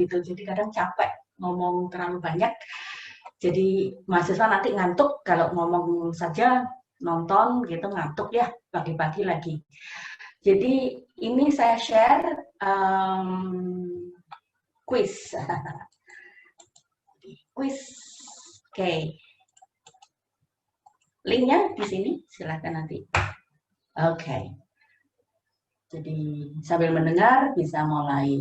gitu. Jadi kadang capek ngomong terlalu banyak. Jadi mahasiswa nanti ngantuk kalau ngomong saja, nonton gitu ngantuk ya pagi-pagi lagi. Jadi ini saya share quiz. Quiz. Oke. Linknya di sini, silakan nanti. Oke. Jadi sambil mendengar bisa mulai.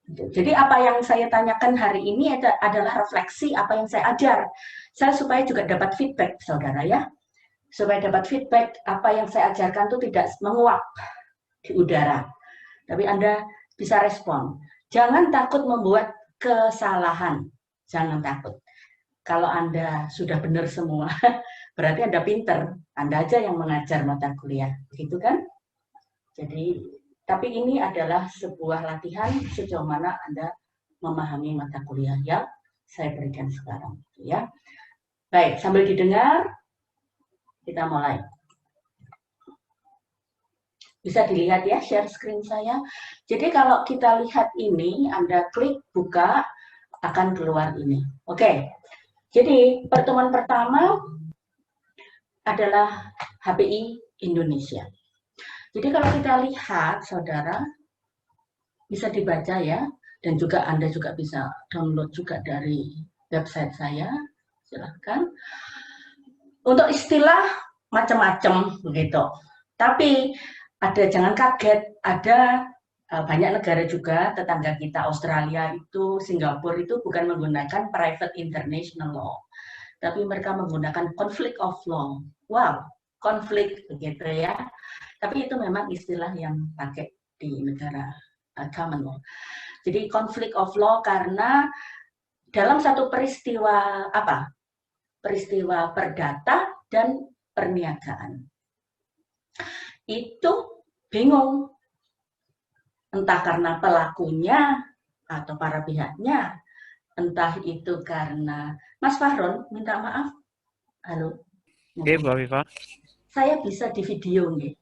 Jadi apa yang saya tanyakan hari ini adalah refleksi apa yang saya ajar. Saya supaya juga dapat feedback, saudara ya. Supaya dapat feedback apa yang saya ajarkan itu tidak menguap di udara. Tapi Anda bisa respon. Jangan takut membuat kesalahan. Jangan takut. Kalau Anda sudah benar semua, berarti Anda pinter. Anda aja yang mengajar mata kuliah. Begitu kan? Jadi, tapi ini adalah sebuah latihan sejauh mana Anda memahami mata kuliah yang saya berikan sekarang. Ya. Baik, sambil didengar, kita mulai. Bisa dilihat ya, share screen saya. Jadi kalau kita lihat ini, Anda klik buka, akan keluar ini. Oke, jadi pertemuan pertama adalah HPI Indonesia. Jadi kalau kita lihat, saudara, bisa dibaca ya, dan juga Anda juga bisa download juga dari website saya, silahkan. Untuk istilah macam-macam begitu. Tapi ada, jangan kaget, ada banyak negara juga, tetangga kita Australia itu, Singapura itu bukan menggunakan private international law, tapi mereka menggunakan conflict of law. Wow, konflik begitu ya. Tapi itu memang istilah yang pakai di negara common law. Jadi conflict of law karena dalam satu peristiwa apa? Peristiwa perdata dan perniagaan. Itu bingung. Entah karena pelakunya atau para pihaknya, entah itu karena Mas Fahron, minta maaf. Halo. Oke, Bu Afifah. Saya bisa di video nih.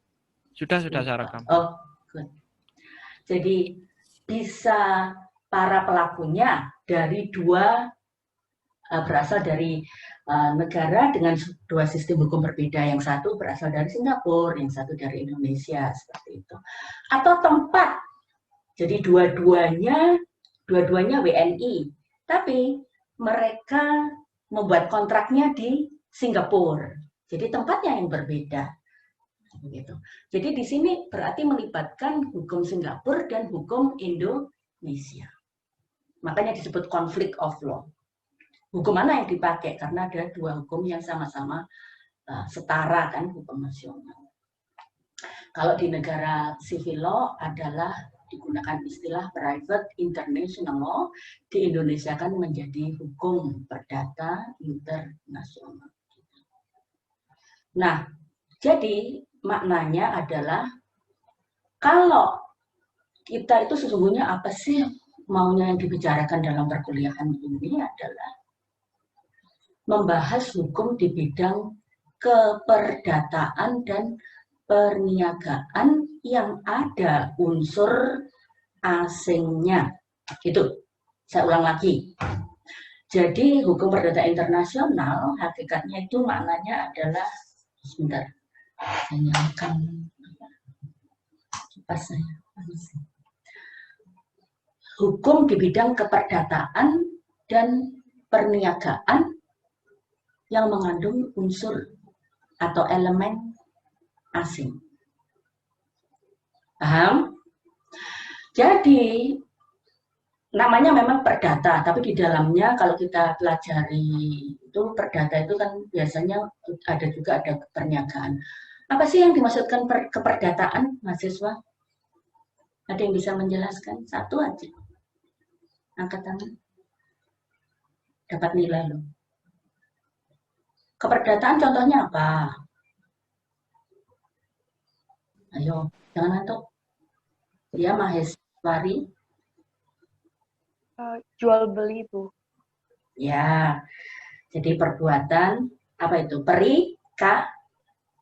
Sudah saya rekam. Oh, good. Jadi bisa para pelakunya dari berasal dari negara dengan dua sistem hukum berbeda. Yang satu berasal dari Singapura, yang satu dari Indonesia, seperti itu. Atau tempat. Jadi dua-duanya WNI, tapi mereka membuat kontraknya di Singapura. Jadi tempatnya yang berbeda. Begitu. Jadi di sini berarti melibatkan hukum Singapura dan hukum Indonesia. Makanya disebut conflict of law. Hukum mana yang dipakai? Karena ada dua hukum yang sama-sama setara kan, hukum nasional. Kalau di negara civil law adalah digunakan istilah private international law, di Indonesia kan menjadi hukum perdata internasional. Nah, jadi maknanya adalah kalau kita itu sesungguhnya apa sih maunya yang dibicarakan dalam perkuliahan ini adalah membahas hukum di bidang keperdataan dan perniagaan yang ada unsur asingnya. Itu, saya ulang lagi. Jadi hukum perdata internasional hakikatnya itu maknanya adalah, sebentar, saya nyalakan kipas saya. Hukum di bidang keperdataan dan perniagaan yang mengandung unsur atau elemen asing. Paham? Jadi namanya memang perdata, tapi di dalamnya kalau kita pelajari itu perdata itu kan biasanya ada perniagaan. Apa sih yang dimaksudkan keperdataan, mahasiswa? Ada yang bisa menjelaskan? Satu aja. Angkat tangan. Dapat nilai loh. Keperdataan contohnya apa? Ayo, jangan ngantuk. Ya, Maheswari. Jual beli, Bu. Ya, jadi perbuatan apa itu?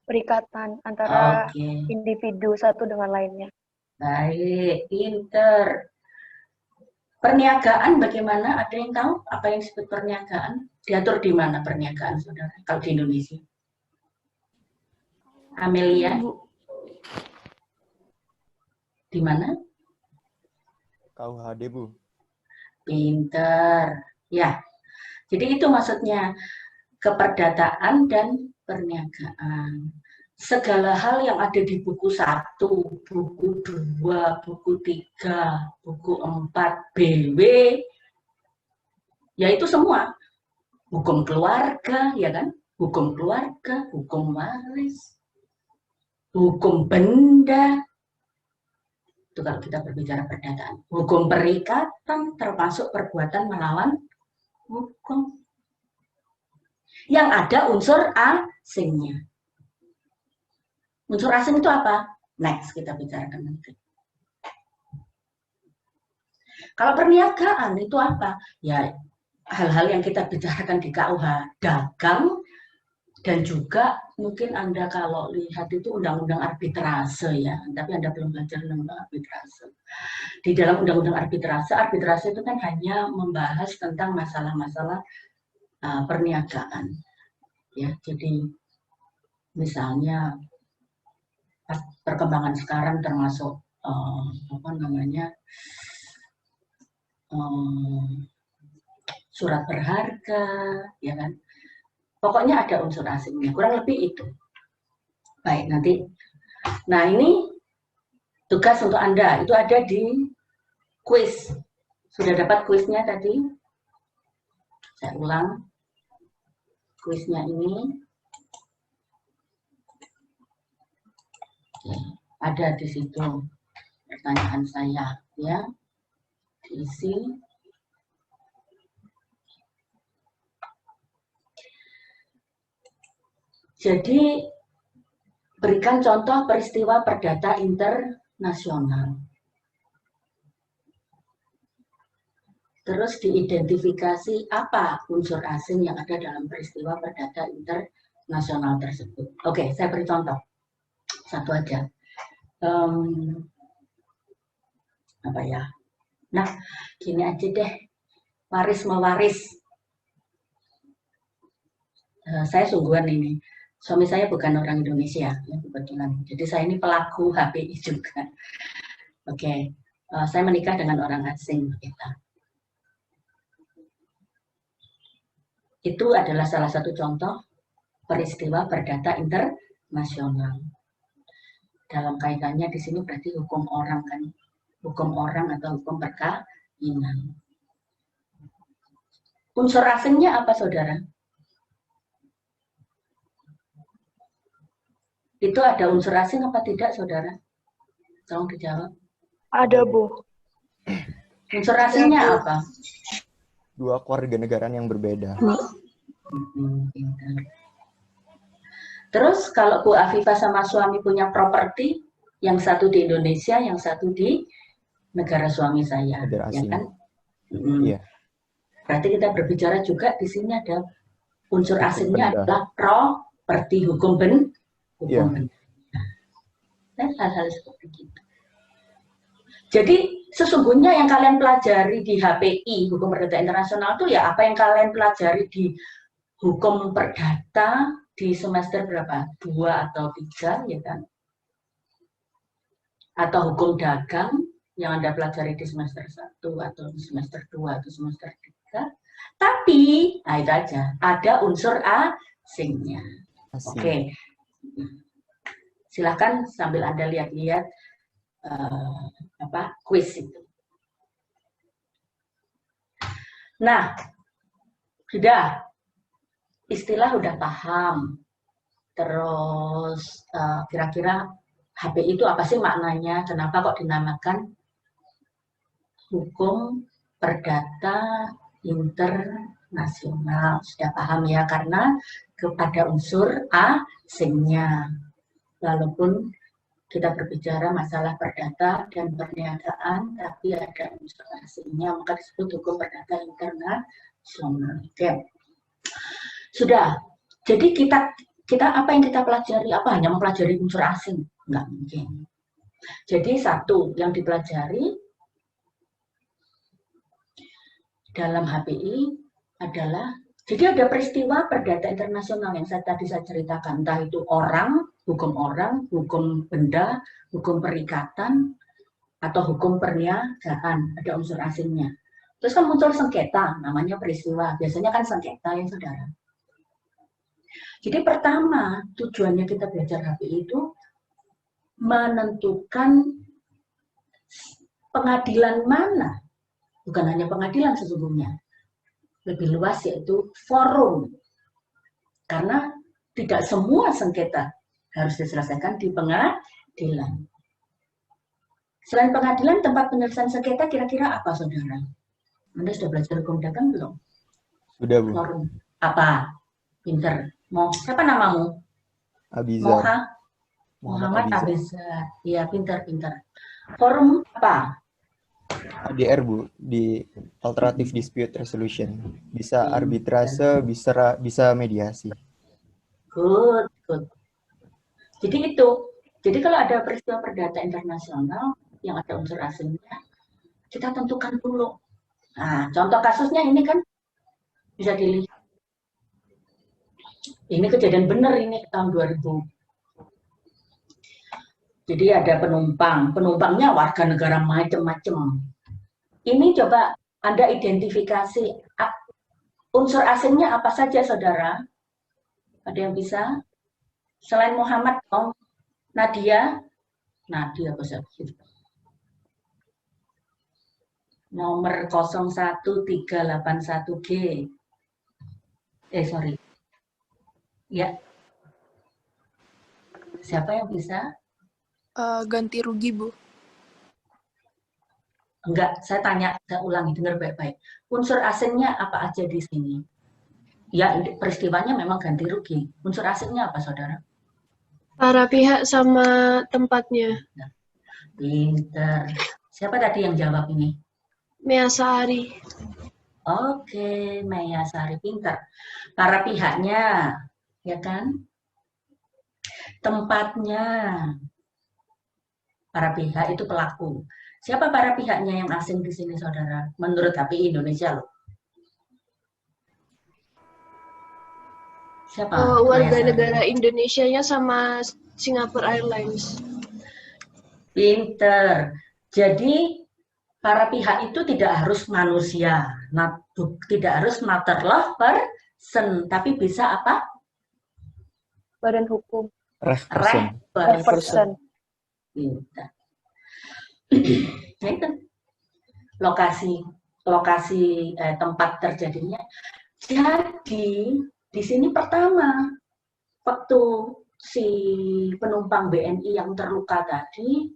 Perikatan antara individu satu dengan lainnya. Baik, pinter. Perniagaan bagaimana? Ada yang tahu apa yang disebut perniagaan? Diatur di mana perniagaan, saudara? Kalau di Indonesia? Amelia, di mana? KUHD, Bu. Pinter. Ya, jadi itu maksudnya keperdataan dan perniagaan. Segala hal yang ada di buku 1, buku 2, buku 3, buku 4, BW, ya itu semua. Hukum keluarga, ya kan? Hukum keluarga, hukum waris, hukum benda. Itu kalau kita berbicara perdataan. Hukum perikatan termasuk perbuatan melawan hukum. Yang ada unsur asingnya. Unsur asing itu apa? Next kita bicarakan nanti. Kalau perniagaan itu apa? Ya hal-hal yang kita bicarakan di KUH dagang, dan juga mungkin Anda kalau lihat itu undang-undang arbitrase ya, tapi Anda belum belajar undang-undang arbitrase. Di dalam undang-undang arbitrase itu kan hanya membahas tentang masalah-masalah perniagaan. Ya, jadi misalnya perkembangan sekarang termasuk surat berharga, ya kan? Pokoknya ada unsur asingnya, kurang lebih itu. Baik, nanti. Nah, ini tugas untuk Anda, itu ada di kuis. Sudah dapat kuisnya tadi? Saya ulang. Kuisnya ini. Ada di situ pertanyaan saya, ya. Diisi. Jadi, berikan contoh peristiwa perdata internasional. Terus diidentifikasi apa unsur asing yang ada dalam peristiwa perdata internasional tersebut. Oke, saya beri contoh. Satu aja. Apa ya? Nah, gini aja deh. Waris mewaris. Saya sungguhan ini. Suami saya bukan orang Indonesia, ya, kebetulan. Jadi saya ini pelaku HPI juga. Oke, saya menikah dengan orang asing. Itu adalah salah satu contoh peristiwa perdata internasional. Dalam kaitannya di sini berarti hukum orang kan, hukum orang atau hukum perkawinan. Unsur asingnya apa, saudara? Itu ada unsur asing apa tidak, saudara? Tolong dijawab. Ada, Bu. Unsur asingnya apa? Dua kewarganegaraan yang berbeda. Terus kalau Bu Afifah sama suami punya properti, yang satu di Indonesia, yang satu di negara suami saya, Negara ya asing. kan? Iya. Berarti kita berbicara juga di sini ada unsur Hukum asingnya benda. adalah properti, hukum benda. Iya. Dan hal-hal seperti itu. Jadi sesungguhnya yang kalian pelajari di HPI, Hukum Perdata Internasional, itu ya apa yang kalian pelajari di Hukum Perdata di semester berapa? 2 atau 3, ya kan? Atau Hukum Dagang yang Anda pelajari di semester 1 atau di semester 2 atau semester 3. Tapi, nah itu aja, ada unsur asingnya. Asing. Oke. Silakan sambil Anda lihat-lihat kuis itu. Nah, sudah istilah udah paham. Terus kira-kira HPI itu apa sih maknanya? Kenapa kok dinamakan hukum perdata internasional? Sudah paham ya, karena kepada unsur asingnya. Walaupun kita berbicara masalah perdata dan perniagaan, tapi ada unsur asingnya, maka disebut hukum perdata internasional. Oke. Sudah. Jadi kita apa yang kita pelajari? Apa hanya mempelajari unsur asing? Enggak mungkin. Jadi satu yang dipelajari dalam HPI adalah, jadi ada peristiwa perdata internasional yang tadi saya ceritakan, entah itu orang, hukum benda, hukum perikatan, atau hukum perniagaan, ada unsur asingnya. Terus kan muncul sengketa, namanya peristiwa. Biasanya kan sengketa ya saudara. Jadi pertama, tujuannya kita belajar HPI itu menentukan pengadilan mana, bukan hanya pengadilan sesungguhnya, lebih luas yaitu forum. Karena tidak semua sengketa harus diselesaikan di pengadilan. Selain pengadilan, tempat penyelesaian sengketa kira-kira apa, saudara? Anda sudah belajar hukum dagang belum? Sudah, Bu. Forum. Apa? Pinter. Siapa namamu? Abizar. Muhammad Abizar. Iya, pinter. Forum apa? ADR, Bu, di Alternative Dispute Resolution. Bisa arbitrase, bisa mediasi. Good. Jadi itu. Jadi kalau ada peristiwa perdata internasional yang ada unsur asingnya, kita tentukan dulu. Nah, contoh kasusnya ini kan bisa dilihat. Ini kejadian benar ini tahun 2000. Jadi ada penumpangnya warga negara macam-macam. Ini coba Anda identifikasi unsur asingnya apa saja, saudara? Ada yang bisa? Selain Muhammad, Nadia positif. Nomor 01381G. Sorry. Ya. Siapa yang bisa? Ganti rugi, Bu. Enggak, saya ulangi, dengar baik-baik. Unsur asingnya apa aja di sini? Ya, peristiwanya memang ganti rugi. Unsur asingnya apa, saudara? Para pihak sama tempatnya. Pinter. Siapa tadi yang jawab ini? Measari. Oke, Maya Sari, pinter. Para pihaknya, ya kan? Tempatnya. Para pihak itu pelaku. Siapa para pihaknya yang asing di sini, saudara? Menurut HPI Indonesia loh. Siapa? Warga negara Indonesianya sama Singapore Airlines. Pinter. Jadi para pihak itu tidak harus manusia, tidak harus materlah person, tapi bisa apa? Badan hukum. Person. Pinter. Nah, itu lokasi tempat terjadinya. Jadi di sini pertama waktu si penumpang BNI yang terluka tadi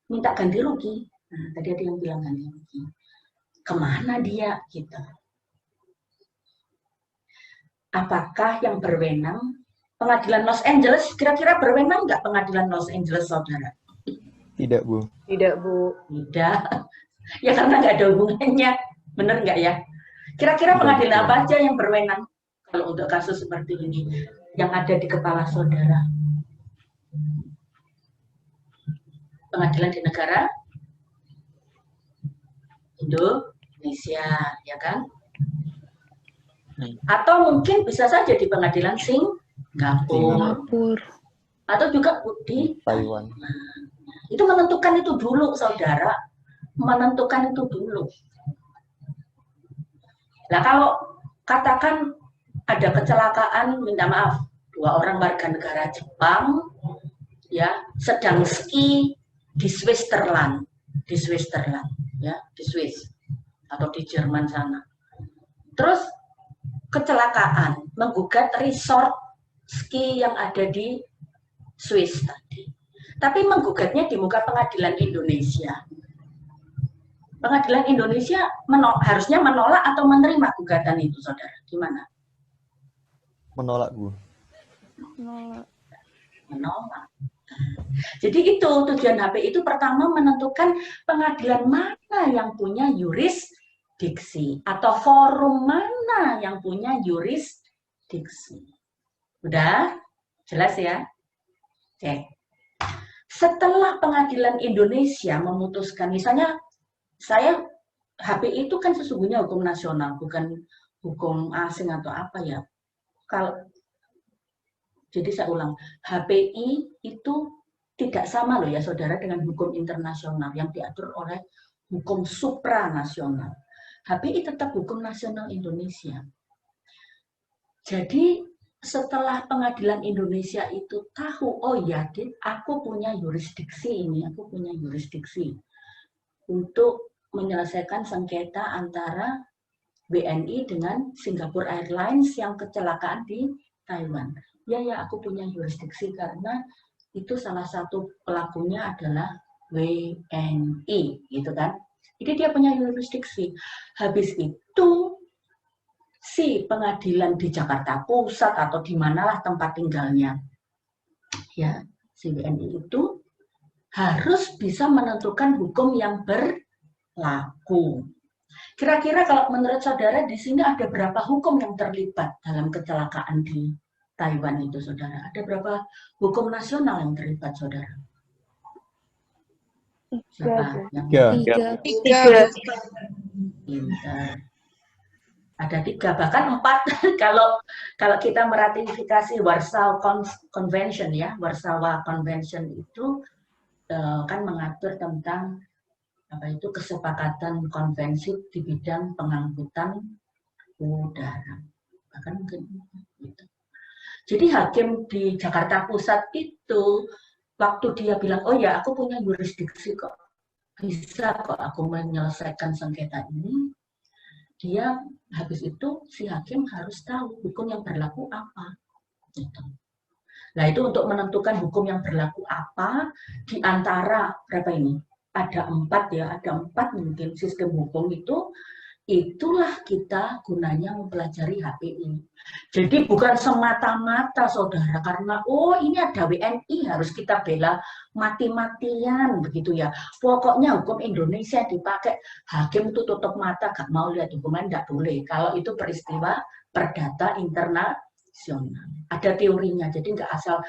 minta ganti rugi. Nah, tadi ada yang bilang ganti rugi. Kemana dia gitu? Apakah yang berwenang pengadilan Los Angeles? Kira-kira berwenang nggak pengadilan Los Angeles, saudara? Tidak, Bu. Tidak, Bu. Tidak. Ya karena nggak ada hubungannya. Bener nggak ya? Kira-kira pengadilan apa aja yang berwenang kalau untuk kasus seperti ini yang ada di kepala saudara? Pengadilan di negara Indonesia, ya kan? Atau mungkin bisa saja di pengadilan Singapura. Atau juga di Taiwan. Itu menentukan itu dulu, saudara. Menentukan itu dulu. Nah, kalau katakan ada kecelakaan, minta maaf, 2 orang warga negara Jepang, ya, sedang ski di Switzerland, ya, di Swiss atau di Jerman sana. Terus kecelakaan, menggugat resort ski yang ada di Swiss tadi. Tapi menggugatnya di muka pengadilan Indonesia. Pengadilan Indonesia harusnya menolak atau menerima gugatan itu, saudara? Gimana? Menolak, Bu. Menolak. Jadi itu tujuan HPI itu pertama menentukan pengadilan mana yang punya yurisdiksi atau forum mana yang punya yurisdiksi. Udah? Jelas ya? Oke. Setelah pengadilan Indonesia memutuskan, misalnya saya HPI itu kan sesungguhnya hukum nasional, bukan hukum asing atau apa ya. Jadi saya ulang, HPI itu tidak sama loh ya saudara dengan hukum internasional yang diatur oleh hukum supranasional. HPI tetap hukum nasional Indonesia. Jadi setelah pengadilan Indonesia itu tahu, oh ya, aku punya yurisdiksi ini, aku punya yurisdiksi untuk menyelesaikan sengketa antara WNI dengan Singapore Airlines yang kecelakaan di Taiwan. Ya, aku punya yurisdiksi karena itu salah satu pelakunya adalah WNI, gitu kan. Jadi dia punya yurisdiksi. Habis itu, si pengadilan di Jakarta Pusat atau di manalah tempat tinggalnya, ya, si WNI itu harus bisa menentukan hukum yang berlaku. Kira-kira kalau menurut saudara di sini ada berapa hukum yang terlibat dalam kecelakaan di Taiwan itu, saudara? Ada berapa hukum nasional yang terlibat, saudara? Siapa? Tiga. Tiga. Pintar. Ada 3, bahkan 4 kalau kita meratifikasi Warsaw Convention ya, Warsawa Convention itu kan mengatur tentang apa itu kesepakatan konvensi di bidang pengangkutan udara. Bahkan mungkin gitu. Jadi hakim di Jakarta Pusat itu waktu dia bilang, oh ya aku punya yurisdiksi kok, bisa kok aku menyelesaikan sengketa ini, dia habis itu si hakim harus tahu hukum yang berlaku apa. Gitu. Nah itu untuk menentukan hukum yang berlaku apa di antara berapa ini? Ada 4 ya, ada 4 mungkin sistem hukum itu, itulah kita gunanya mempelajari HPI. Jadi bukan semata-mata saudara karena oh ini ada WNI harus kita bela mati-matian begitu ya. Pokoknya hukum Indonesia dipakai, hakim itu tutup mata gak mau lihat hukuman, tidak boleh. Kalau itu peristiwa perdata internasional. Ada teorinya, jadi nggak asal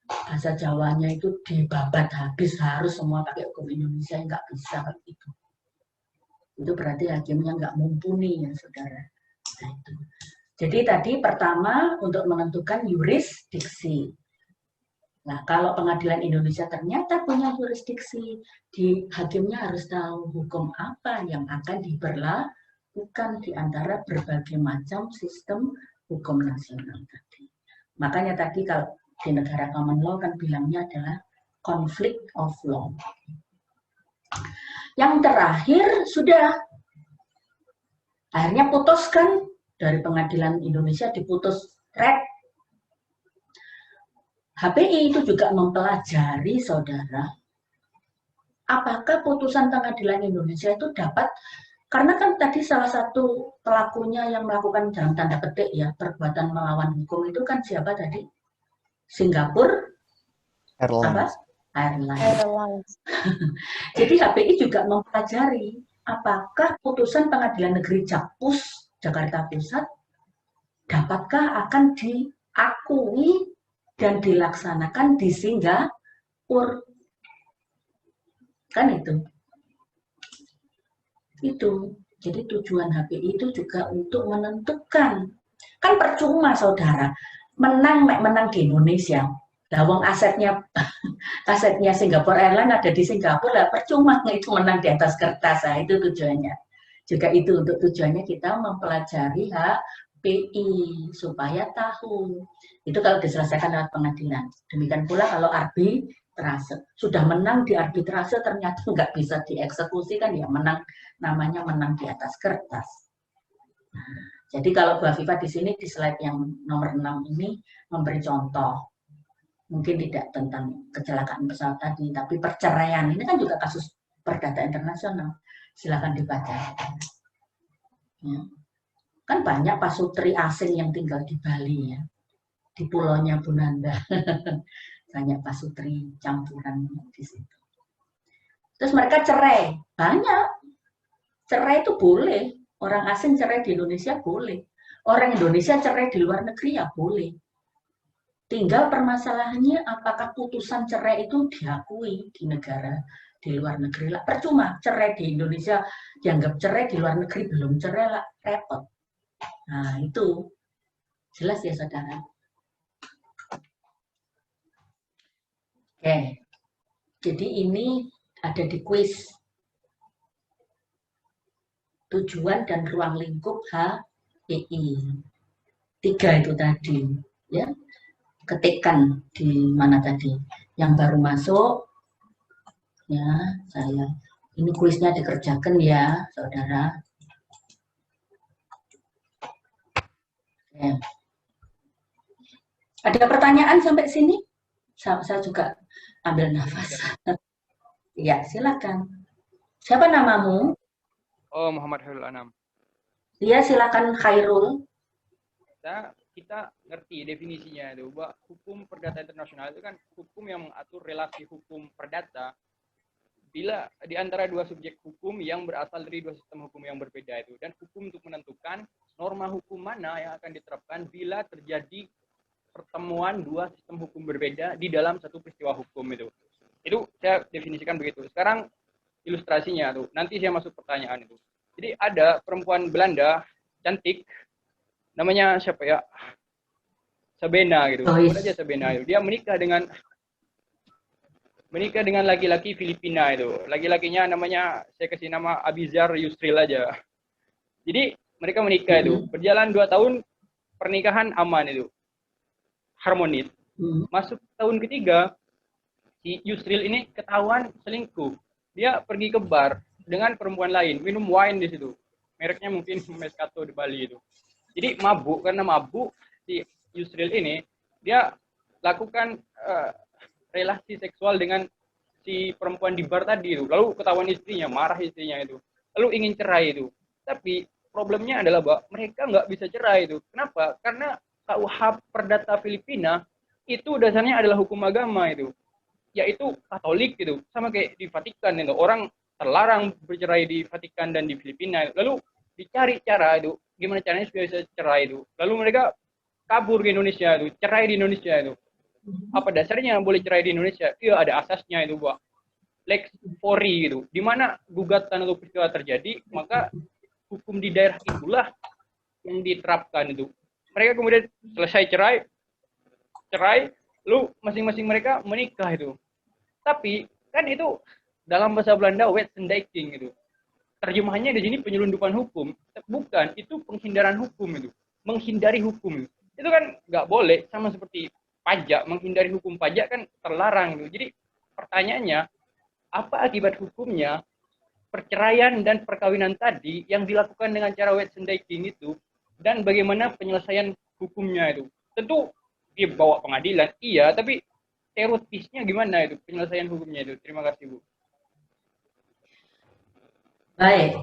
bahasa Jawanya itu dibabat habis harus semua pakai hukum Indonesia, nggak bisa begitu. Itu berarti hakimnya nggak mumpuni ya saudara. Nah, itu. Jadi tadi pertama untuk menentukan yurisdiksi. Nah kalau pengadilan Indonesia ternyata punya yurisdiksi, hakimnya harus tahu hukum apa yang akan diberlakukan di antara berbagai macam sistem hukum nasional tadi. Makanya tadi kalau di negara common law kan bilangnya adalah conflict of law. Yang terakhir sudah akhirnya putuskan dari pengadilan Indonesia diputus red. HPI itu juga mempelajari saudara apakah putusan pengadilan Indonesia itu dapat, karena kan tadi salah satu pelakunya yang melakukan dalam tanda petik ya perbuatan melawan hukum itu kan siapa tadi? Singapore Airlines. Airlines. Jadi HPI juga mempelajari apakah putusan pengadilan negeri Jakpus Jakarta Pusat dapatkah akan diakui dan dilaksanakan di Singapura. Kan itu. Jadi tujuan HPI itu juga untuk menentukan. Kan percuma saudara menang di Indonesia. Lah wong asetnya Singapore Airlines ada di Singapura, lah percuma itu menang di atas kertas. Nah, itu tujuannya. Juga itu untuk tujuannya kita mempelajari HPI supaya tahu. Itu kalau diselesaikan lewat pengadilan. Demikian pula kalau arbitrase. Sudah menang di arbitrase ternyata nggak bisa dieksekusi kan ya namanya menang di atas kertas. Nah, jadi kalau Bu Afifah di sini di slide yang nomor 6 ini memberi contoh. Mungkin tidak tentang kecelakaan pesawat tadi, tapi perceraian. Ini kan juga kasus perdata internasional. Silakan dibaca. Ya. Kan banyak pasutri asing yang tinggal di Bali ya. Di pulaunya Bunanda. Banyak pasutri campuran di situ. Terus mereka cerai. Banyak. Cerai itu boleh. Orang asing cerai di Indonesia boleh. Orang Indonesia cerai di luar negeri ya boleh. Tinggal permasalahannya apakah putusan cerai itu diakui di negara di luar negeri lah. Percuma, cerai di Indonesia dianggap cerai, di luar negeri belum cerai lah, repot. Nah, itu jelas ya saudara. Oke, jadi ini ada di kuis. Tujuan dan ruang lingkup HPI. 3 itu tadi, ya. Ketikkan di mana tadi yang baru masuk, ya. Saya ini kuisnya dikerjakan ya, saudara. Oke. Ada pertanyaan sampai sini? Saya juga ambil nafas. Ya, silakan. Siapa namamu? Oh, Muhammad Khairul Anam. Iya, silakan Khairul. Kita ngerti definisinya itu, bahwa hukum perdata internasional itu kan hukum yang mengatur relasi hukum perdata bila di antara dua subjek hukum yang berasal dari dua sistem hukum yang berbeda itu, dan hukum untuk menentukan norma hukum mana yang akan diterapkan bila terjadi pertemuan dua sistem hukum berbeda di dalam satu peristiwa hukum itu. Itu saya definisikan begitu. Sekarang ilustrasinya tuh, nanti saya masuk pertanyaan itu. Jadi ada perempuan Belanda cantik, namanya siapa ya? Sabena gitu. Sebut aja Sabena itu. Dia menikah dengan laki-laki Filipina itu. Laki-lakinya namanya, saya kasih nama Abizar Yusril aja. Jadi mereka menikah itu. Berjalan 2 tahun, pernikahan aman itu. Harmonis. Masuk tahun ketiga, si Yusril ini ketahuan selingkuh. Dia pergi ke bar dengan perempuan lain, minum wine di situ. Mereknya mungkin Moscato di Bali itu. Jadi mabuk, karena mabuk si Yusril ini, dia lakukan relasi seksual dengan si perempuan di bar tadi itu. Lalu ketahuan istrinya, marah istrinya itu. Lalu ingin cerai itu. Tapi problemnya adalah bahwa mereka nggak bisa cerai itu. Kenapa? Karena KUH Perdata Filipina itu dasarnya adalah hukum agama itu. Yaitu Katolik gitu. Sama kayak di Vatikan itu. Orang terlarang bercerai di Vatikan dan di Filipina. Lalu dicari cara itu, gimana caranya supaya bisa cerai itu. Lalu mereka kabur ke Indonesia itu, cerai di Indonesia itu. Apa dasarnya boleh cerai di Indonesia? Iya, ada asasnya itu, Pak. Lex Fori gitu. Di mana gugatan atau peristiwa terjadi, maka hukum di daerah itulah yang diterapkan itu. Mereka kemudian selesai cerai, lalu masing-masing mereka menikah itu. Tapi kan itu dalam bahasa Belanda wetsendijking itu. Terjemahannya di sini penyelundupan hukum, bukan, itu penghindaran hukum itu, menghindari hukum. Itu kan nggak boleh, sama seperti pajak, menghindari hukum pajak kan terlarang gitu. Jadi pertanyaannya, apa akibat hukumnya perceraian dan perkawinan tadi yang dilakukan dengan cara wetsendijking itu, dan bagaimana penyelesaian hukumnya itu? Tentu dibawa pengadilan, iya, tapi teoritisnya gimana itu penyelesaian hukumnya itu? Terima kasih, Bu. Baik,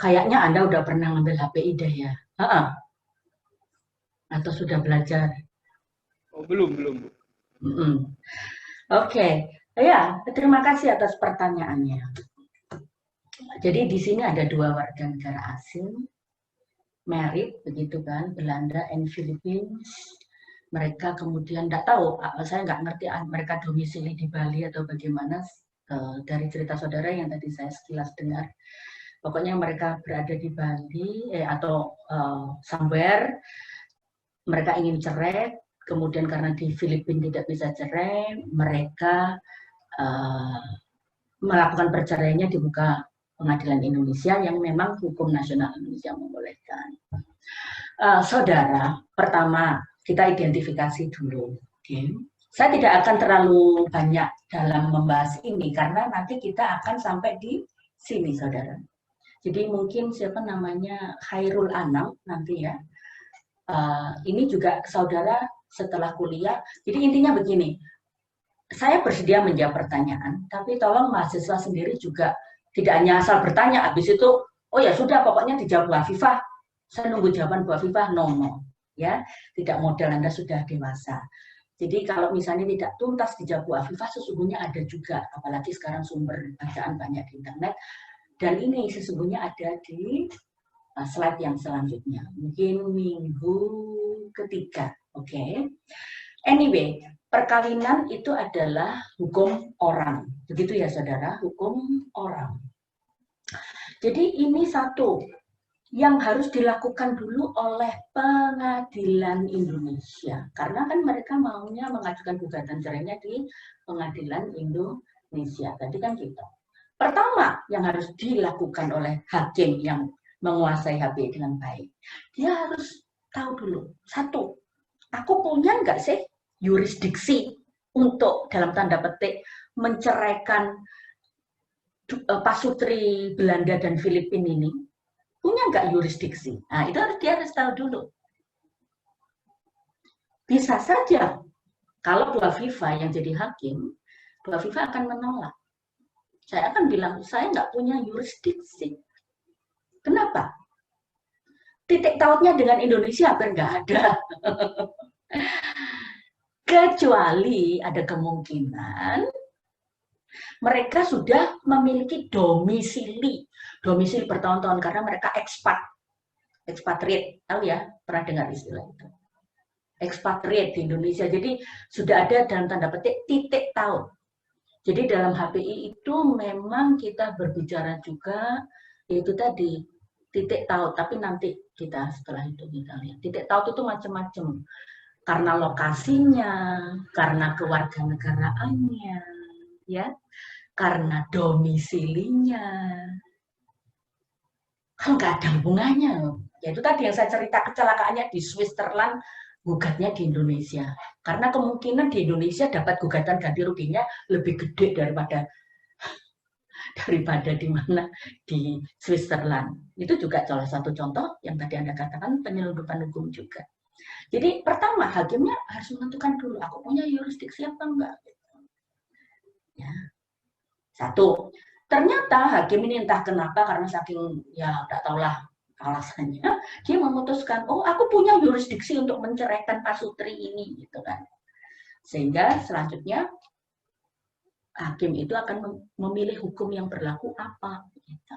kayaknya Anda udah pernah ngambil HPI deh ya? Atau sudah belajar? Oh, belum, Bu. Oke, ya, terima kasih atas pertanyaannya. Jadi di sini ada 2 warga negara asing, married, begitu kan, Belanda and Philippines. Mereka kemudian nggak tahu, saya nggak ngerti mereka domisili di Bali atau bagaimana. Dari cerita saudara yang tadi saya sekilas dengar, pokoknya mereka berada di Bali atau somewhere, mereka ingin cerai, kemudian karena di Filipina tidak bisa cerai, mereka melakukan perceraiannya di muka pengadilan Indonesia yang memang hukum nasional Indonesia membolehkan. Saudara, pertama kita identifikasi dulu. Okay. Saya tidak akan terlalu banyak dalam membahas ini karena nanti kita akan sampai di sini, saudara. Jadi mungkin siapa namanya Khairul Anam nanti ya. Ini juga saudara setelah kuliah. Jadi intinya begini, saya bersedia menjawab pertanyaan, tapi tolong mahasiswa sendiri juga tidak hanya asal bertanya, habis itu, oh ya sudah pokoknya dijawab Bu Afifah, saya nunggu jawaban Bu Afifah, no. Ya, tidak model Anda sudah dewasa. Jadi kalau misalnya tidak tuntas dijawab Bu Afifah, sesungguhnya ada juga, apalagi sekarang sumber bacaan banyak di internet, dan ini sesungguhnya ada di slide yang selanjutnya, mungkin minggu ketiga, oke. Anyway, perkawinan itu adalah hukum orang. Begitu ya saudara, hukum orang. Jadi ini satu yang harus dilakukan dulu oleh pengadilan Indonesia. Karena kan mereka maunya mengajukan gugatan cerainya di pengadilan Indonesia. Tadi kan gitu. Pertama yang harus dilakukan oleh hakim yang menguasai HPI dengan baik, dia harus tahu dulu. Satu, aku punya nggak sih yurisdiksi untuk dalam tanda petik menceraikan pasutri Belanda dan Filipina ini? Punya nggak yurisdiksi? Nah, itu dia harus tahu dulu. Bisa saja kalau Bu Afifah yang jadi hakim, Bu Afifah akan menolak. Saya akan bilang, saya nggak punya yurisdiksi. Kenapa? Titik tautnya dengan Indonesia hampir nggak ada. Kecuali ada kemungkinan mereka sudah memiliki domisili bertahun-tahun karena mereka expatriate, tahu ya, pernah dengar istilah itu, expatriate di Indonesia. Jadi sudah ada dalam tanda petik titik taut. Jadi dalam HPI itu memang kita berbicara juga itu tadi titik taut, tapi nanti kita setelah itu kita lihat titik taut itu macam-macam, karena lokasinya, karena kewarganegaraannya, ya, karena domisilinya. Kan nggak ada hubungannya. Ya itu tadi yang saya cerita, kecelakaannya di Switzerland, gugatnya di Indonesia. Karena kemungkinan di Indonesia dapat gugatan ganti ruginya lebih gede daripada di mana di Switzerland. Itu juga salah satu contoh yang tadi Anda katakan penyelundupan hukum juga. Jadi pertama hakimnya harus menentukan dulu, aku punya yurisdiksi apa enggak. Ya. Satu, ternyata hakim ini entah kenapa karena saking ya tidak tahulah alasannya, dia memutuskan, oh aku punya yurisdiksi untuk menceraikan pasutri ini, gitu kan. Sehingga selanjutnya hakim itu akan memilih hukum yang berlaku apa. Gitu.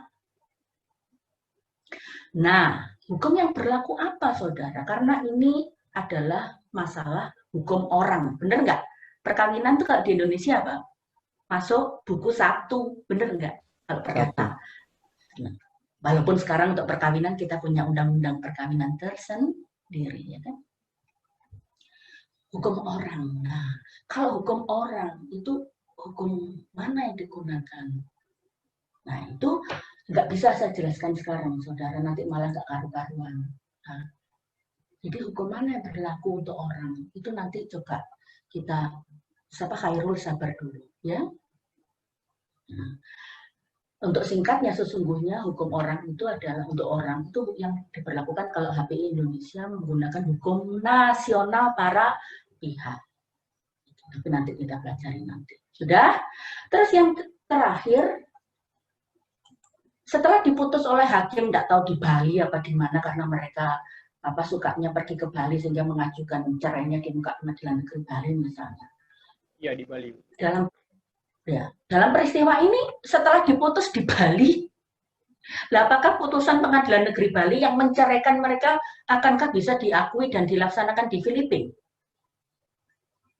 Nah, hukum yang berlaku apa, saudara? Karena ini adalah masalah hukum orang, bener nggak? Perkawinan itu kalau di Indonesia apa? Masuk buku 1, bener nggak? Kalau perdata. Nah, walaupun sekarang untuk perkawinan kita punya undang-undang perkawinan tersendiri, ya kan? Hukum orang. Nah, kalau hukum orang itu hukum mana yang digunakan? Nah, itu nggak bisa saya jelaskan sekarang, saudara. Nanti malah nggak karu-karuan. Nah, jadi hukum mana yang berlaku untuk orang? Itu nanti coba kita Khairul sabar dulu, ya. Nah, untuk singkatnya sesungguhnya hukum orang itu adalah untuk orang itu yang diberlakukan kalau HPI Indonesia menggunakan hukum nasional para pihak. Tapi nanti kita pelajari nanti. Sudah? Terus yang terakhir, setelah diputus oleh hakim, tidak tahu di Bali apa di mana karena mereka sukanya pergi ke Bali sehingga mengajukan cerainya di muka pengadilan negeri Bali misalnya. Iya di Bali. Dalam peristiwa ini setelah diputus di Bali, apakah putusan pengadilan negeri Bali yang menceraikan mereka akankah bisa diakui dan dilaksanakan di Filipina?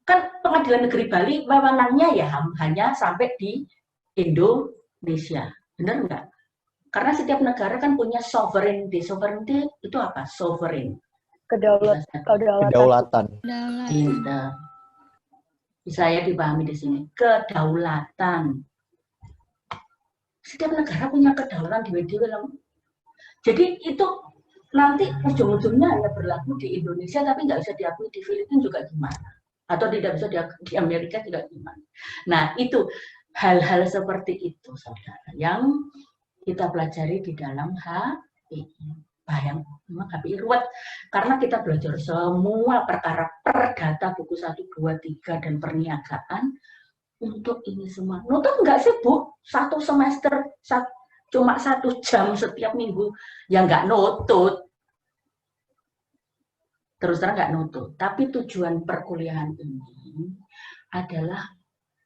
Kan pengadilan negeri Bali wewenangnya ya hanya sampai di Indonesia, benar nggak? Karena setiap negara kan punya sovereignty. Sovereignty itu apa? Sovereign. Kedaulatan. Bisa ya dipahami di sini. Kedaulatan. Setiap negara punya kedaulatan dewe-dewe. Jadi itu nanti ujung-ujungnya hanya berlaku di Indonesia, tapi nggak bisa diakui di Filipina juga gimana? Atau tidak bisa diakui di Amerika juga gimana? Nah itu hal-hal seperti itu, saudara, yang kita pelajari di dalam HPI. Bayang, memang HPI ruwet. Karena kita belajar semua perkara perdata buku 1, 2, 3 dan perniagaan untuk ini semua. Nutut nggak sih Bu? 1 semester cuma 1 jam setiap minggu, ya nggak nutut. Terus terang nggak nutut. Tapi tujuan perkuliahan ini adalah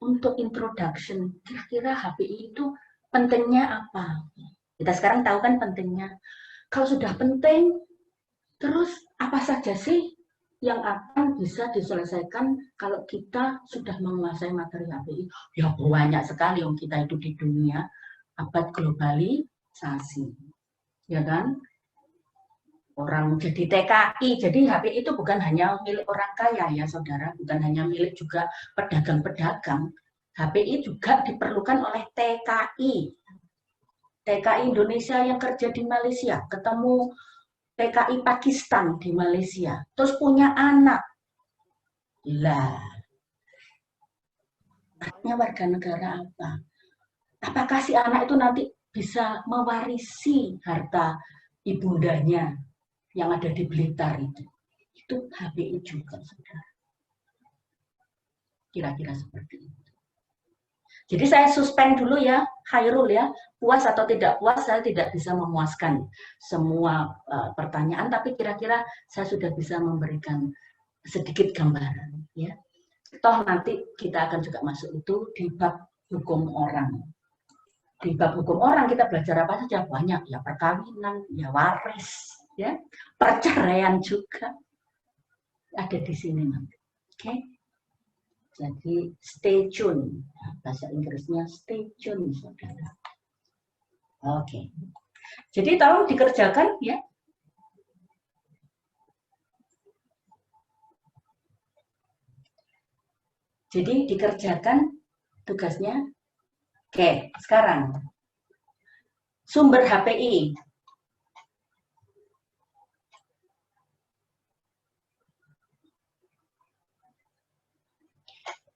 untuk introduction. Kira-kira HPI itu pentingnya apa? Kita sekarang tahu kan pentingnya. Kalau sudah penting, terus apa saja sih yang akan bisa diselesaikan kalau kita sudah menguasai materi HPI. Ya banyak sekali yang kita hidup di dunia abad globalisasi, ya kan? Orang jadi TKI, jadi HPI itu bukan hanya milik orang kaya ya saudara, bukan hanya milik juga pedagang-pedagang. HPI juga diperlukan oleh TKI. TKI Indonesia yang kerja di Malaysia, ketemu TKI Pakistan di Malaysia, terus punya anak. Lah, anaknya warga negara apa? Apakah si anak itu nanti bisa mewarisi harta ibundanya yang ada di Blitar itu? Itu HPI juga, saudara. Kira-kira seperti itu. Jadi saya suspend dulu ya, Khairul ya, puas atau tidak puas, saya tidak bisa memuaskan semua pertanyaan, tapi kira-kira saya sudah bisa memberikan sedikit gambaran. Ya. Toh nanti kita akan juga masuk itu di bab hukum orang. Di bab hukum orang kita belajar apa saja? Banyak, ya perkawinan, ya waris, ya perceraian juga ada di sini nanti. Oke? Jadi stay tune, bahasa Inggrisnya stay tune, saudara. Oke. Jadi tolong dikerjakan ya. Jadi dikerjakan tugasnya. Oke, sekarang sumber HPI.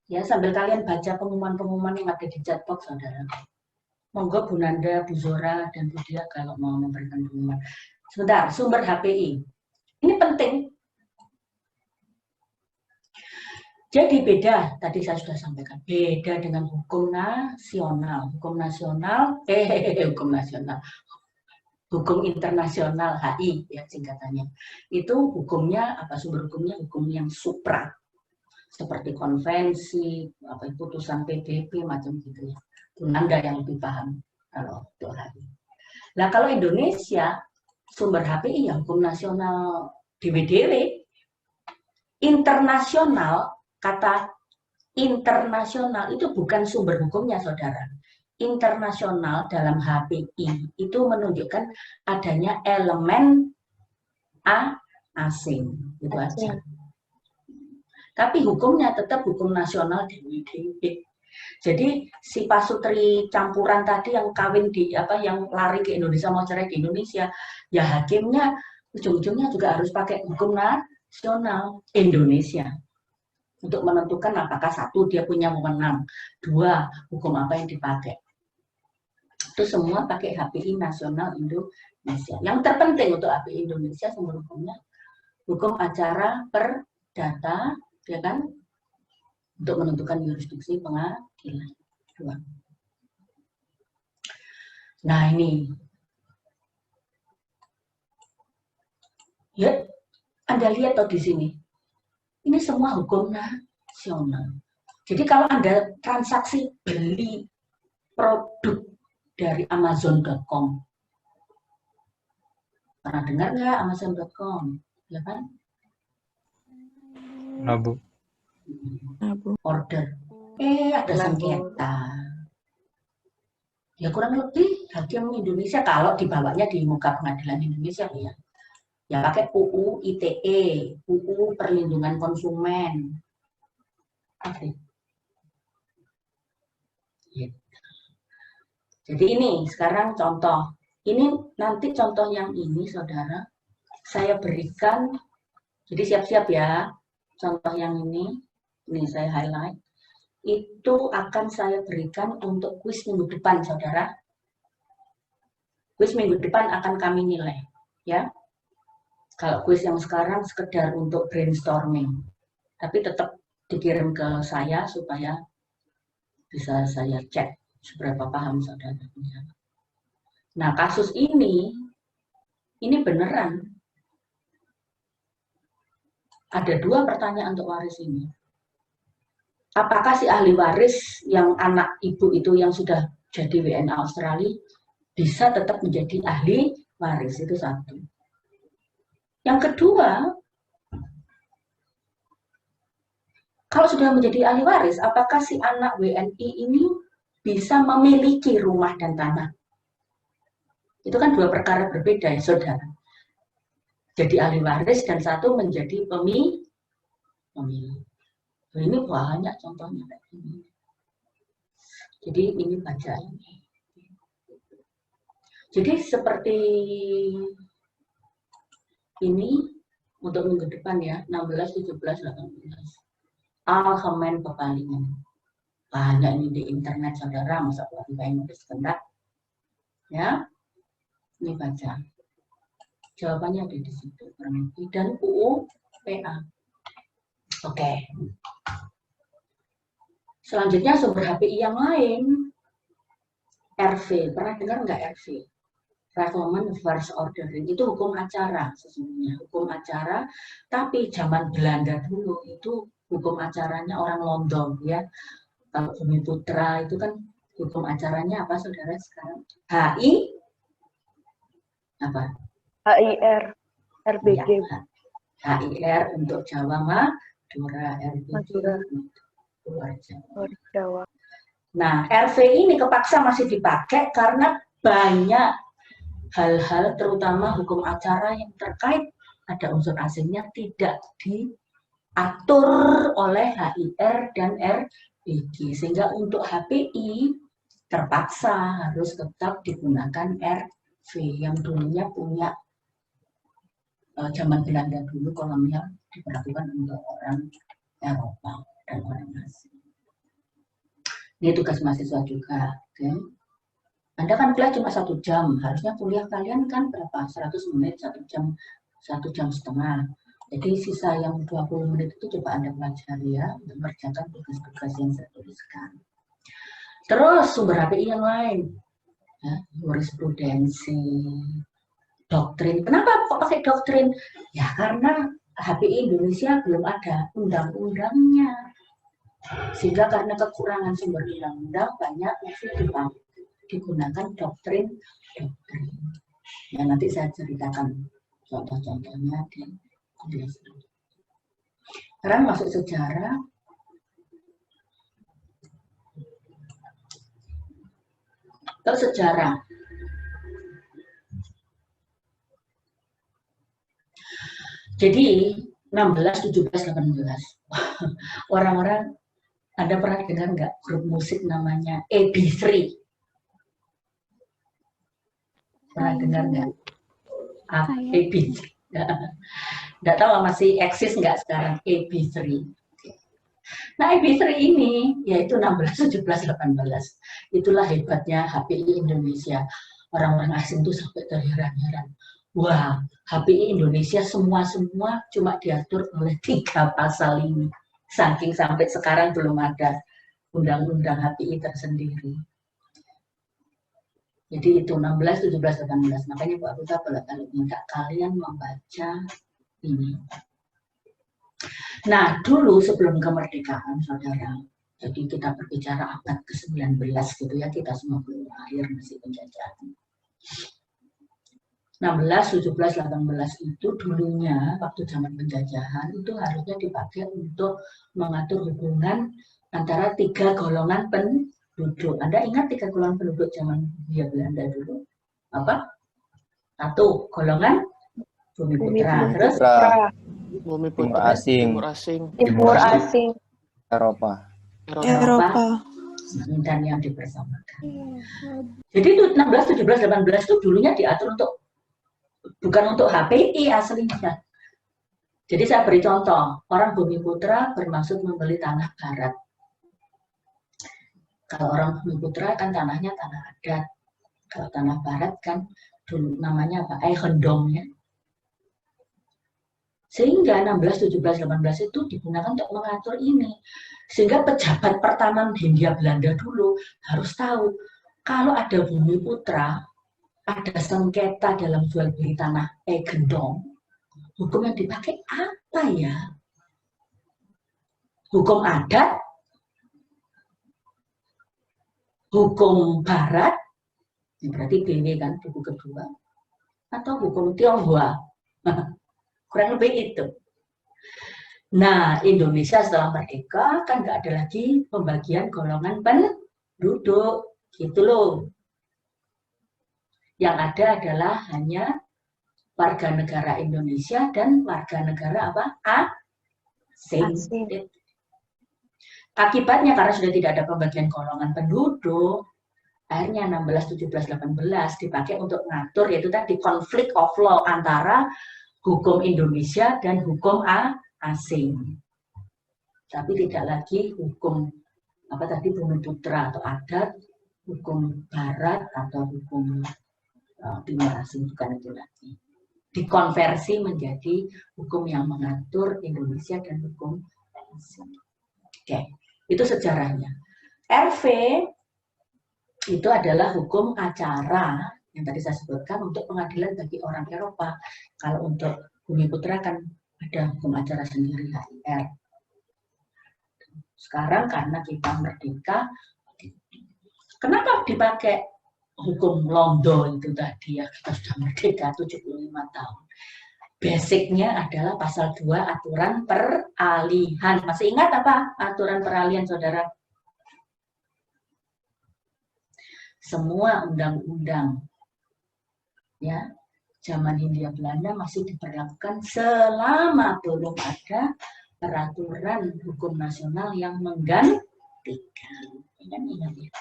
Ya, sambil kalian baca pengumuman-pengumuman yang ada di chatbox, saudara. Monggo Bu Nanda, Bu Zora, dan Bu Dia kalau mau memberikan pengumuman. Sebentar, sumber HPI. Ini penting. Jadi beda, tadi saya sudah sampaikan, beda dengan hukum nasional. Hukum nasional, hukum internasional, HI, ya singkatannya. Itu hukumnya, apa sumber hukumnya? Hukum yang supra. Seperti konvensi, apa putusan PBB macam gitu ya. Anda yang lebih paham kalau untuk HPI. Nah kalau Indonesia sumber HPI ya hukum nasional DWDW, internasional, kata internasional itu bukan sumber hukumnya saudara. Internasional dalam HPI itu menunjukkan adanya elemen asing, itu aja. Tapi hukumnya tetap hukum nasional DWDW. Jadi si pasutri campuran tadi yang kawin di apa yang lari ke Indonesia mau cerai di Indonesia, ya hakimnya ujung-ujungnya juga harus pakai hukum nasional Indonesia untuk menentukan apakah satu dia punya wewenang, dua hukum apa yang dipakai. Itu semua pakai HPI nasional Indonesia. Yang terpenting untuk HPI Indonesia sumber hukumnya hukum acara perdata, ya kan, untuk menentukan yurisdiksi pengadilan. Dua. Nah ini, ya, Anda lihat toh di sini, ini semua hukum nasional. Jadi kalau Anda transaksi beli produk dari Amazon.com, pernah dengar nggak Amazon.com, ya kan? Nabu. Order. Ada sengketa. Ya kurang lebih hakim Indonesia kalau dibawanya di muka pengadilan Indonesia ya. Ya pakai UU ITE, UU Perlindungan Konsumen. Oke. Jadi ini sekarang contoh. Ini nanti contoh yang ini saudara, saya berikan. Jadi siap-siap ya. Contoh yang ini saya highlight, itu akan saya berikan untuk kuis minggu depan, saudara. Kuis minggu depan akan kami nilai, ya. Kalau kuis yang sekarang sekedar untuk brainstorming, tapi tetap dikirim ke saya supaya bisa saya cek seberapa paham saudara. Nah, kasus ini beneran. Ada dua pertanyaan untuk waris ini. Apakah si ahli waris yang anak ibu itu yang sudah jadi WNA Australia bisa tetap menjadi ahli waris? Itu satu. Yang kedua, Kalau sudah menjadi ahli waris, apakah si anak WNI ini bisa memiliki rumah dan tanah? Itu kan dua perkara berbeda ya, saudara. Jadi ahli waris dan satu menjadi pemilik. Ini banyak contohnya kayak gini. Jadi ini baca ini. Jadi seperti ini untuk minggu depan ya, 16, 17, 18. Algemeen Pepalingan. Banyak ini di internet saudara, masa yang nulis kendak. Ya, ini baca. Jawabannya ada di situ. Dan UU PA. Oke. Selanjutnya sumber HPI yang lain. RV. Pernah dengar nggak RV? Revelment First Ordering. Itu hukum acara sesungguhnya. Hukum acara, tapi zaman Belanda dulu itu hukum acaranya orang London ya. Kalau Bumi Putra itu kan hukum acaranya apa saudara sekarang? HI apa? HIR, RBG. Ya, HIR untuk Jawa Madura, RBG Madura. untuk luar Jawa. Jawa. Nah, RV ini kepaksa masih dipakai karena banyak hal-hal terutama hukum acara yang terkait ada unsur asingnya tidak diatur oleh HIR dan RBG. Sehingga untuk HPI terpaksa harus tetap digunakan RV yang dulunya punya zaman Belanda dulu kolonial diperlakukan untuk orang Eropa dan orang asing. Ini tugas mahasiswa juga. Okay. Anda kan kuliah cuma 1 jam, harusnya kuliah kalian kan berapa? 100 menit, 1 jam, 1 jam setengah. Jadi sisa yang 20 menit itu coba Anda pelajari ya, untuk mengerjakan tugas-tugas yang saya tuliskan. Terus sumber HPI yang lain, ya, jurisprudensi, doktrin. Kenapa kok pakai doktrin? Ya karena HPI Indonesia belum ada undang-undangnya. Sehingga karena kekurangan sumber undang-undang banyak digunakan doktrin. Ya nanti saya ceritakan contoh-contohnya di kuliah. Sekarang masuk sejarah. Terus sejarah. Jadi 16, 17, 18. Orang-orang, Anda pernah dengar nggak grup musik namanya AB3? Pernah dengar nggak? AB3. Nggak tahu masih eksis nggak sekarang AB3. Nah AB3 ini yaitu 16, 17, 18. Itulah hebatnya HPI Indonesia. Orang-orang asing tuh sampai terheran-heran. Wah, HPI Indonesia semua cuma diatur oleh 3 pasal ini. Saking sampai sekarang belum ada undang-undang HPI tersendiri. Jadi itu 16, 17, 18. Makanya Bu Abuta kalau minta kalian membaca ini. Nah, dulu sebelum kemerdekaan, saudara, jadi kita berbicara abad ke-19 gitu ya, kita semua belum lahir, masih penjajahan. 16, 17, 18 itu dulunya waktu zaman penjajahan itu harusnya dipakai untuk mengatur hubungan antara 3 golongan penduduk. Anda ingat 3 golongan penduduk zaman Belanda dulu? Apa? 1, golongan Bumi Putra. Terus Bumi Timur Putra, asing. Timur asing. Eropa. Dan yang dipersamakan. Jadi itu 16, 17, 18 itu dulunya diatur untuk bukan untuk HPI aslinya. Jadi saya beri contoh, orang Bumi Putra bermaksud membeli tanah barat. Kalau orang Bumi Putra kan tanahnya tanah adat. Kalau tanah barat kan dulu namanya apa? Eigendom ya. Sehingga 16, 17, 18 itu digunakan untuk mengatur ini. Sehingga pejabat pertama Hindia Belanda dulu harus tahu kalau ada Bumi Putra, ada sengketa dalam jual beli tanah eigendom, hukum yang dipakai apa ya? Hukum adat, hukum barat, berarti BW kan buku kedua, atau hukum Tionghoa, kurang lebih itu. Nah, Indonesia setelah merdeka kan nggak ada lagi pembagian golongan penduduk, gitu loh. Yang ada adalah hanya warga negara Indonesia dan warga negara apa? Asing. Asing. Akibatnya karena sudah tidak ada pembagian golongan penduduk, akhirnya 16, 17, 18 dipakai untuk ngatur yaitu tadi konflik of law antara hukum Indonesia dan hukum asing. Tapi tidak lagi hukum apa tadi bumi putra atau adat, hukum barat atau hukum timur asing, bukan itu lagi. Dikonversi menjadi hukum yang mengatur Indonesia dan hukum asing. Oke, itu sejarahnya. RV itu adalah hukum acara yang tadi saya sebutkan untuk pengadilan bagi orang Eropa. Kalau untuk bumi putra kan ada hukum acara sendiri, HIR. Sekarang karena kita merdeka, kenapa dipakai hukum Londo itu tadi ya, kita sudah merdeka 75 tahun. Basicnya adalah pasal 2 aturan peralihan. Masih ingat apa aturan peralihan, saudara? Semua undang-undang ya zaman Hindia Belanda masih diberlakukan selama belum ada peraturan hukum nasional yang menggantikan. Ingat ya.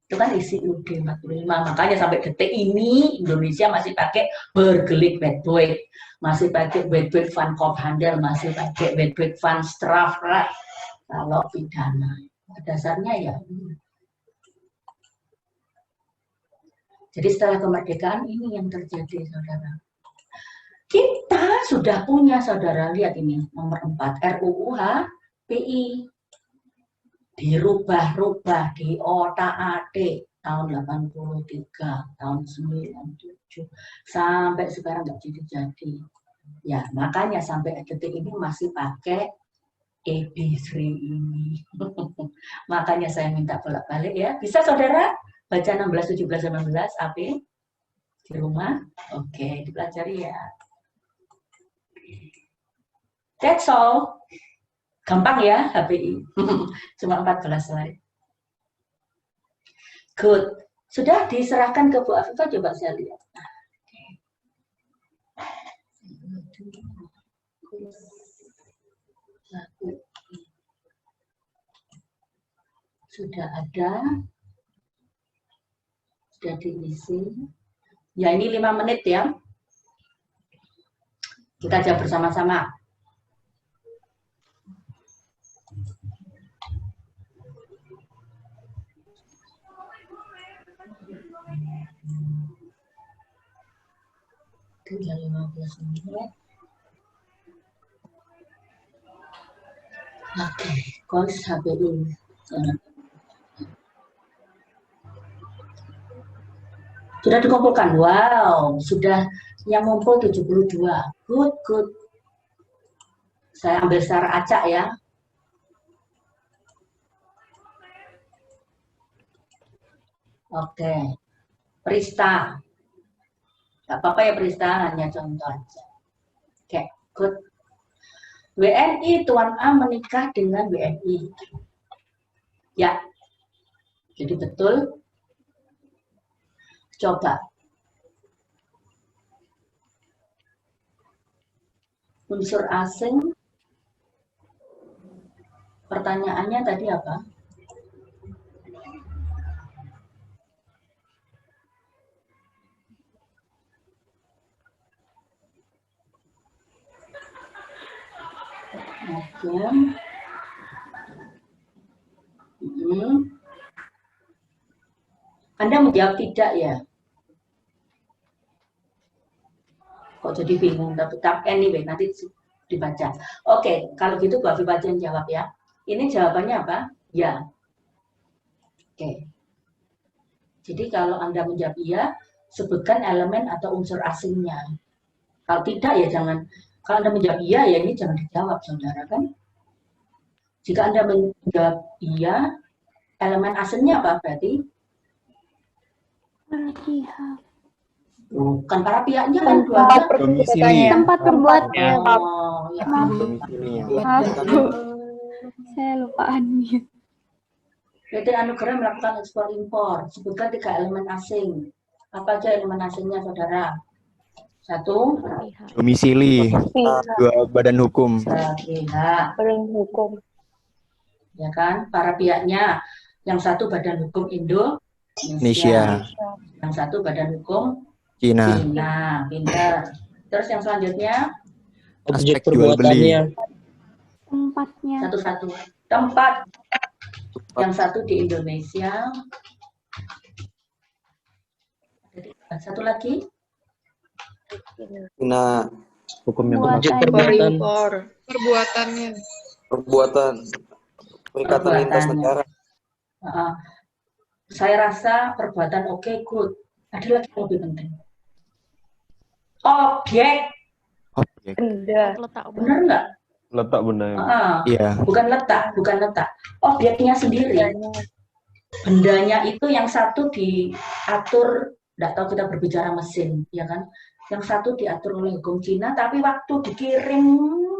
Itu kan isi UUD 45. Makanya sampai detik ini Indonesia masih pakai Burgerlijk Wetboek, masih pakai Wetboek van Kophandel, masih pakai Wetboek van Strafrecht kalau pidana. Dasarnya ya. Jadi setelah kemerdekaan ini yang terjadi, saudara. Kita sudah punya, saudara, lihat ini nomor 4 RUU HPI. Dirubah-rubah, diotak-atik tahun 83, tahun 97, sampai sekarang nggak jadi-jadi. Ya, makanya sampai detik ini masih pakai EB3 ini. Makanya saya minta bolak-balik ya. Bisa, saudara? Baca 16, 17, 18 AP di rumah. Oke, dipelajari ya. That's all. Gampang ya HPI. Cuma 14 slide. Good. Sudah diserahkan ke Bu Afifah, coba saya lihat. Sudah ada. Sudah diisi. Ya, ini 5 menit ya. Kita jawab bersama-sama. Tinggal 15 menit. Oke, course HPI. Sudah dikumpulkan. Wow, sudah yang ngumpul 72. Good, good. Saya ambil secara acak ya. Oke. Prista. Gak apa-apa ya Prista, hanya contoh aja. Oke, good. WNI Tuan A menikah dengan WNI. Ya. Jadi betul. Coba. Unsur asing. Pertanyaannya tadi apa? Oke. Anda menjawab tidak ya? Kok jadi bingung, tapi anyway, nanti dibaca. Oke, kalau gitu Bu Afifah yang jawab ya. Ini jawabannya apa? Ya. Oke. Jadi kalau Anda menjawab iya, sebutkan elemen atau unsur asingnya. Kalau tidak ya jangan. Kalau Anda menjawab iya, ya ini jangan dijawab, saudara kan. Jika Anda menjawab iya, elemen asingnya apa berarti? Para pihak. Bukan para pihaknya kan dua. Domisili. Tempat pembuatnya. Oh, ya. Domisilinya. Maaf, Bu. Saya lupa unmute. PT Anugerah melakukan ekspor impor. Sebutkan 3 elemen asing. Apa aja elemen asingnya, saudara? 1, Domisili. Pihak 2 badan hukum. sepihak, badan hukum. ya kan? Para pihaknya. Yang 1 badan hukum Indonesia. Indonesia. Yang 1 badan hukum Cina. Cina. Pinter. Terus yang selanjutnya, Aspek jual beli. Tempatnya. satu-satu. Tempat. Yang 1 di Indonesia. Jadi, 1 lagi. Cina. Hukum yang Buatan. berlaku. Impor. Perbuatannya. Perbuatan. Perikatan lintas negara. Saya rasa perbuatan oke, good. Ada lagi yang lebih penting. Objek. Objek. Benda. Benar nggak? Letak benda. Iya. Bukan letak. Objeknya sendiri. Bendanya itu yang 1 diatur, nggak tahu kita berbicara mesin, ya kan? Yang 1 diatur oleh hukum Cina, tapi waktu dikirim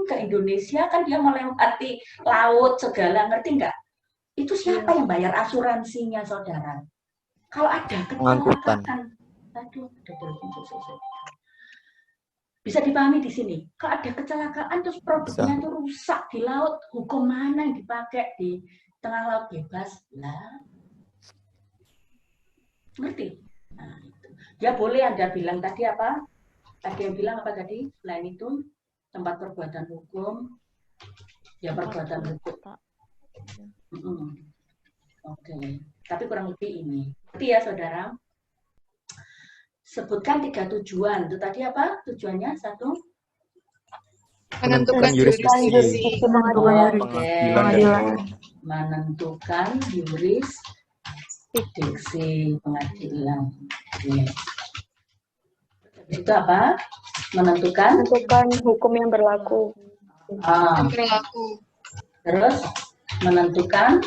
ke Indonesia kan dia melewati laut segala, ngerti nggak? Itu siapa yang bayar asuransinya, saudara? Kalau ada Pengangkutan. kecelakaan, aduh, ada telepon selesai. Bisa dipahami di sini. Kalau ada kecelakaan terus produknya itu rusak di laut, hukum mana yang dipakai di tengah laut bebas? Lah, ngerti? Nah, itu. Ya boleh Anda bilang tadi apa? Tadi yang bilang apa tadi? Selain itu tempat perbuatan hukum, ya perbuatan hukum. Oke. Tapi kurang lebih ini. Ngerti ya, saudara? Sebutkan 3 tujuan. Itu tadi apa? Tujuannya 1. Menentukan Menentukan jurisdiksi. jurisdiksi pengadilan. Menentukan jurisdiksi pengadilan. Yes. Itu apa? Menentukan Hukum yang berlaku. Berlaku. Terus menentukan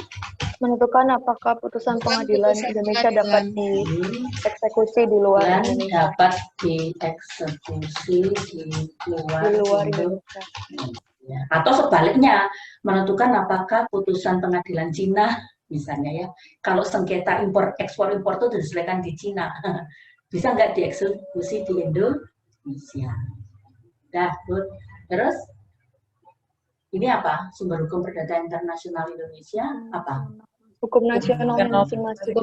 Apakah putusan pengadilan Indonesia dapat dieksekusi di luar dan Indonesia. dapat dieksekusi di luar Indonesia. Ya. Atau sebaliknya, menentukan apakah putusan pengadilan Cina, misalnya ya, kalau sengketa ekspor impor itu diselesaikan di Cina, bisa nggak dieksekusi di Indonesia? Dah, good. Terus ini apa? Sumber hukum perdata internasional Indonesia apa? Hukum nasional masing-masing.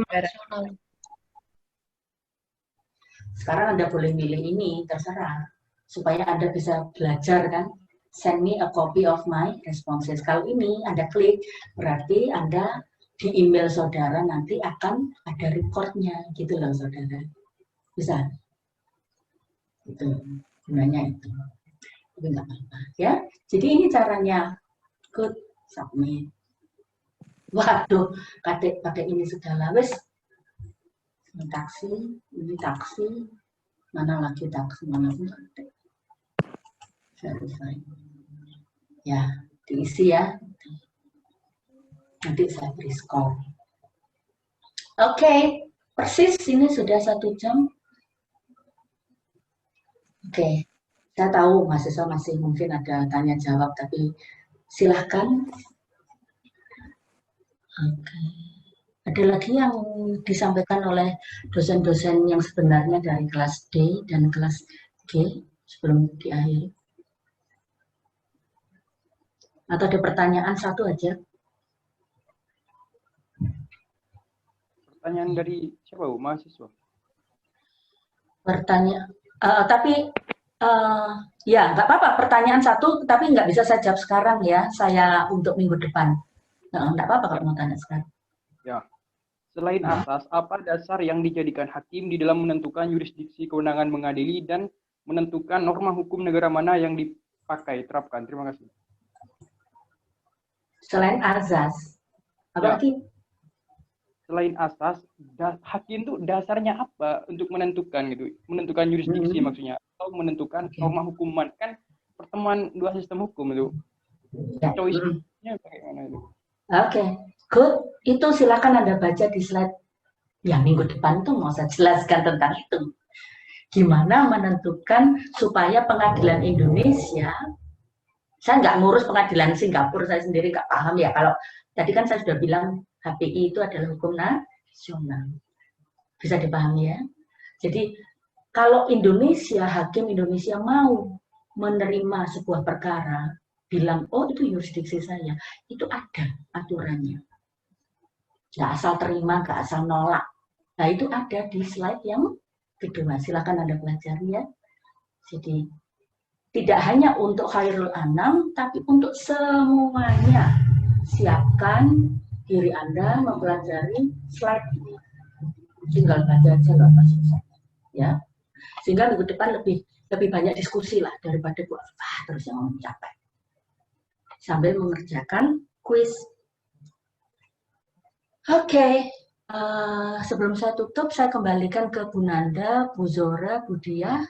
Sekarang Anda boleh milih ini, terserah. Supaya Anda bisa belajar kan. Send me a copy of my responses. Kalau ini Anda klik, berarti Anda di email saudara nanti akan ada recordnya, gitu loh saudara. Bisa? Itu gunanya itu. Tapi nggak apa-apa ya. Jadi ini caranya. Good, submit. Waduh, kadek pakai ini segala. Wes, ini taksi, mana lagi taksi, mana pun kadek. Verify. Ya, diisi ya. Nanti saya beri skor. Oke, persis ini sudah 1 jam. Oke, saya tahu mahasiswa masih mungkin ada tanya jawab, tapi silahkan. Oke. Ada lagi yang disampaikan oleh dosen-dosen yang sebenarnya dari kelas D dan kelas G sebelum diakhiri? Atau ada pertanyaan satu aja? Pertanyaan dari siapa, Bu? Mahasiswa? Ya nggak apa-apa, pertanyaan satu, tapi nggak bisa saya jawab sekarang ya, saya untuk minggu depan. Nggak apa-apa kalau mau tanya sekarang. Ya. Selain asas, apa dasar yang dijadikan hakim di dalam menentukan yurisdiksi kewenangan mengadili dan menentukan norma hukum negara mana yang dipakai, terapkan? Terima kasih. Selain azas, apa lagi? Selain asas, hakim itu dasarnya apa untuk menentukan gitu? Menentukan yurisdiksi maksudnya, atau menentukan norma hukuman, kan pertemuan 2 sistem hukum itu. Choice-nya bagaimana itu? Oke, good. Itu silakan Anda baca di slide yang minggu depan itu mau saya jelaskan tentang itu. Gimana menentukan supaya pengadilan Indonesia Saya nggak ngurus pengadilan Singapura, saya sendiri nggak paham ya. Kalau tadi kan saya sudah bilang HPI itu adalah hukum nasional. Bisa dipahami ya. Jadi kalau Indonesia, hakim Indonesia mau menerima sebuah perkara, bilang, oh itu yurisdiksi saya, itu ada aturannya. Nggak asal terima, nggak asal nolak. Nah itu ada di slide yang kedua. Silakan Anda pelajari ya. Jadi tidak hanya untuk Khairul Anam, tapi untuk semuanya. Siapkan diri Anda mempelajari slide ini. Tinggal baca aja, nggak apa susah. Ya. Sehingga minggu depan lebih banyak diskusi lah daripada buat terus yang mencapai. Sambil mengerjakan kuis. Oke. Sebelum saya tutup, saya kembalikan ke Bu Nanda, Bu Zora, Bu Diah.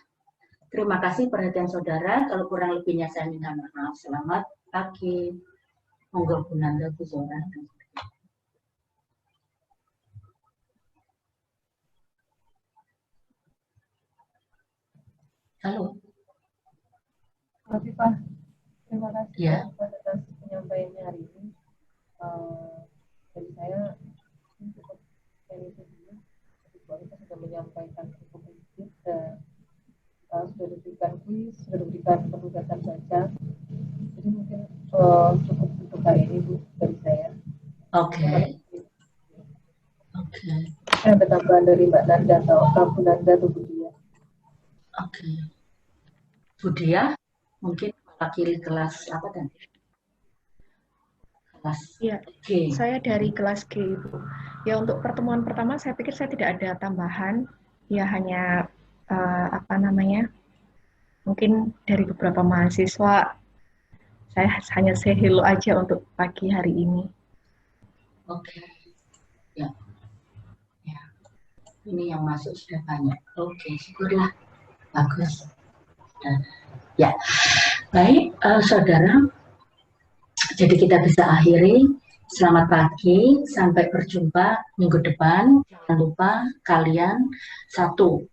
Terima kasih perhatian saudara. Kalau kurang lebihnya saya minta maaf. Selamat pagi. Monggo Bu Nanda, Bu Zora. Halo. Pak, terima kasih Ya. atas penyampaiannya hari ini. Dari saya cukup dari itu dulu. Kita sudah menyampaikan cukup sedikit dan sudah diberikan kuis, sudah diberikan penugasan baca. Jadi mungkin cukup untuk hari ini Bu dari saya. Oke. Oke. Ada tambahan dari Mbak Nanda atau Bu Nanda atau Bu Diah. Oke. Bu Diah, mungkin wakili kelas apa tadi? Kelas Iya, G. saya dari kelas G, Ibu. Ya, untuk pertemuan pertama saya pikir saya tidak ada tambahan. Ya, hanya mungkin dari beberapa mahasiswa saya hanya say hello aja untuk pagi hari ini. Oke. Ya. Ya. Ini yang masuk sudah banyak. Oke, syukurlah. Bagus. Ya. Baik, saudara. Jadi kita bisa akhiri. Selamat pagi, sampai berjumpa minggu depan. Jangan lupa kalian satu,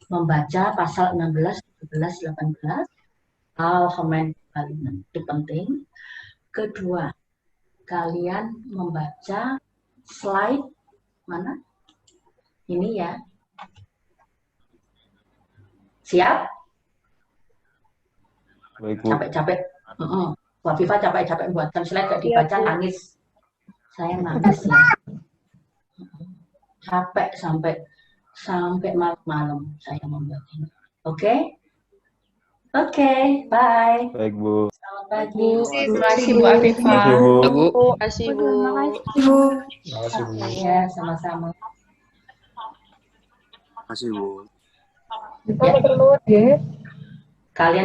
membaca pasal 16, 17, 18. Al-Hamen itu penting. Kedua, kalian membaca slide mana? Ini ya. Siap? Baik, Bu. Capek-capek. Wah, Viva capek-capek buatkan slide, gak dibaca nangis. Saya nangis ya. Capek sampai malam-malam saya membuat ini. Oke? Oke, bye. Baik, Bu. Selamat pagi. Terima kasih Bu Afifah. Terima kasih, Bu. Terima kasih Bu. Terima kasih Bu. Ya, sama-sama. Makasih, Bu. Kita mau terlalu deh. Kalian